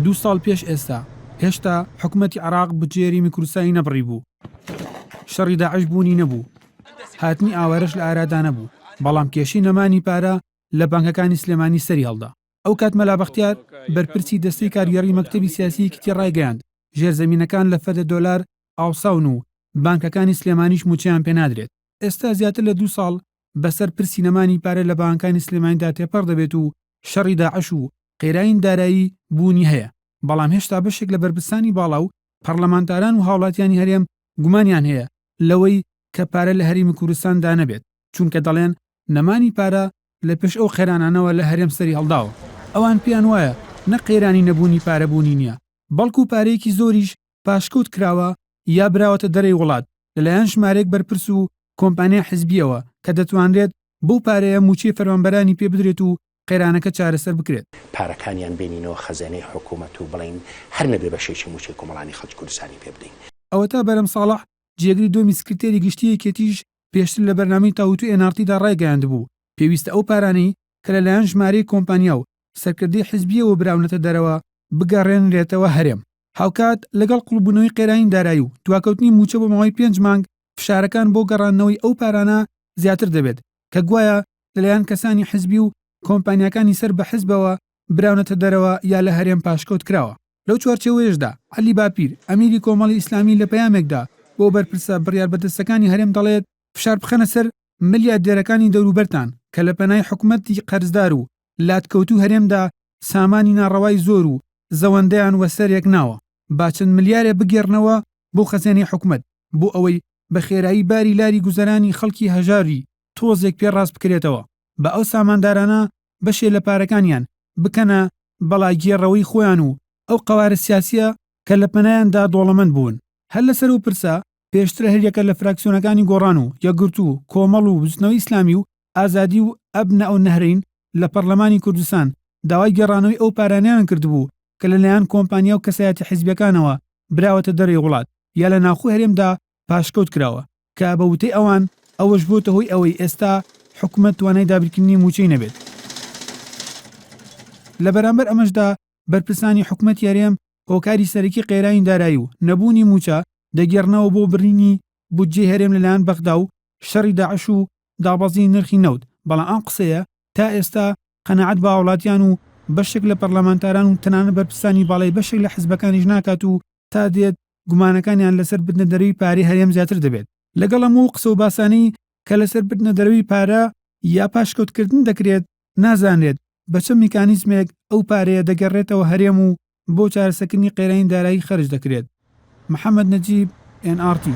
2 ساڵ پێش ئێستا هێشتا حکوومەتی عێراق بجێری میکروسایی نەبڕی بوو، شەڕی داعش بوونی نەبوو، هاتنی ئاوارەش لە ئارادا نەبوو، بەڵام کێشی نەمانی پارە لە بانکەکانی سلێمانی سەری هەڵدا. ئەو کات مەلا بەختیار بەرپرسی دەستەی کاریگەڕی مەکتەبی سیاسی کتی ڕایگەیاند ژێرزەمینەکان لە فەدە دۆلار ئاوساون و بانکەکانی سلێمانیش موچیان پێنادرێت. ئێستا زیاتر لە 2 ساڵ بەسەر پرسی نەمانی پارە لە بانکانی سلێمانیدا تێپەڕ دەبێت و شەڕی داعش و قێراین دارایی بوونی هەیە، بەڵام هێشتا بەشێک لە برپرسانی باڵا و پەرلەمانتاران و هاوڵاتیانی هەرێم گومانیان هەیە لەوەی کە پارە لە هەرێمی کوردستاندا نەبێت، چونکە دەڵێن نەمانی پارە لە پێش ئەو خێرانانەوە لە هەرێم سەری هەڵداوە. ئەوان پێیان وایە نە قێرانی نەبوونی پارەبوونی نییە، بەڵکو پارەیەکی زۆریش پاشکەوت کراوە یا براوەتە دەرەی وڵات لەلایەن ژمارەیەک بەرپرس و کۆمپانیا حیزبیەوە کە دەتوانرێت بەو پارەیە موچی فەرمانبەرانی پێ بدرێت و قێرانەکە چارەسەر بکرێت. پارەکانیان بینینەوە خەزانەی حکوومەت و بڵین هەر نەبێ بەشێکی موچی کۆمەڵانی خەڵکی کوردستانی پێ بدەین. ئەوە تا بەرەم ساڵح جێگری دۆمی سکرتێری گشتیەکێتیش پێشتر لە بەرنامەی تاوتو NRTدا ڕایگەیاند بوو پێویستە ئەو پارانەی کە لەلایەن ژمارەی کۆمپانیا و سەرکردەی حیزبیەوە براونەتە دەرەوە بگەڕێنرێتەوە هەرێم. هاوکات لەگەڵ قوڵبوونەوەی قێراین دارایی و دواکەوتنی موچە بۆ ماوەی 5 مانگ فشارەکان بۆ گەڕانەوەی ئەو پارانە زیاتر دەبێت کە گوایە لەلایەن کەسانی حیزبی و کۆمپانیاکانی سەر بە حیزبەوە براونەتە دەرەوە یا لە هەرێم پاشکەوت کراوە. لەو چوارچێوەیەشدا عەلی باپیر ئەمیری کۆمەڵی ئیسلامی لە پەیامێکدا بۆ بەرپرسە بڕیار بەدەستەکانی هەرێم دەڵێت فشار بخەنە سەر ملیاردێرەکانی دەوروبەرتان کە لە پەنای حکوومەتی قەرزدار و لاتکەوتوو هەرێمدا سامانی ناڕەوای زۆر و زەوەندەیان وەسەرێک ناوە، با چەند ملیارێ بگێڕنەوە بۆ خەزانەی حکوومەت بۆ ئەوەی بە خێرایی باری لاری گوزەرانی خەڵکی هەژاری تۆزێک پێڕاست بکرێتەوە، بە ئەو ساماندارانە بەشێ لە پارەکانیان بکەنە بەڵای گێڕەوەی خۆیان و ئەو قەوارە سیاسیە کە لە پەنایاندا دۆڵەمەند بوون. هەر لەسەر و پرسە پێشترە هەریەکە لە فراکسیۆنەکانی گۆڕان و یەکگرت و کۆمەڵ و بستنەوەی ئیسلامی و ئازادی و ئەبنە ئەو نەهرین لە پەرلەمانی کوردستان داوای گێڕانەوەی ئەو پارانیان کردبوو کە لەلایەن کۆمپانیا و کەسایەتی حیزبەکانەوە براوەتە دەرەی وڵات یا لە ناوخۆی هەرێمدا پاشکەوت کراوە کە بە وتەی ئەوان ئەوەش بۆتە هۆی ئەوەی ئێستا حکوومەت توانای دابریکردنی موچەی نەبێت. لە بەرامبەر ئەمەشدا بەرپرسانی حکوومەتی هەرێم هۆکاری سەرەکی قێراین دارایی و نەبوونی موچە دەگێڕنەوە بۆ بڕینی بودجێ هەرێم لەلایەن بەغدا و شەڕی داعش و دابەزی نرخی نەوت، بەڵام ئەم قسەیە تا ئێستا قەناعەت بە وڵاتیان و بەشێک لە پەرلەمانتاران و تەنانەت بەرپرسانی باڵای بەشێک لە حیزبەکانیش ناکات و تا دێت گومانەکانیان لەسەر بردنە دەرەوی پارەی هەرێم زیاتر دەبێت. لەگەڵ هەموو قسە و باسانەی کە لەسەر بردنە دەرەوی پارە یا پاشکەوتکردن دەکرێت نازانرێت بە چه میکانیزمێک ئەو پارەیە دەگەڕێتەوە هەرێم و بۆ چارەسەرکردنی قێراین دارایی خەرج دەکرێت. محەممەد نەجیب NRT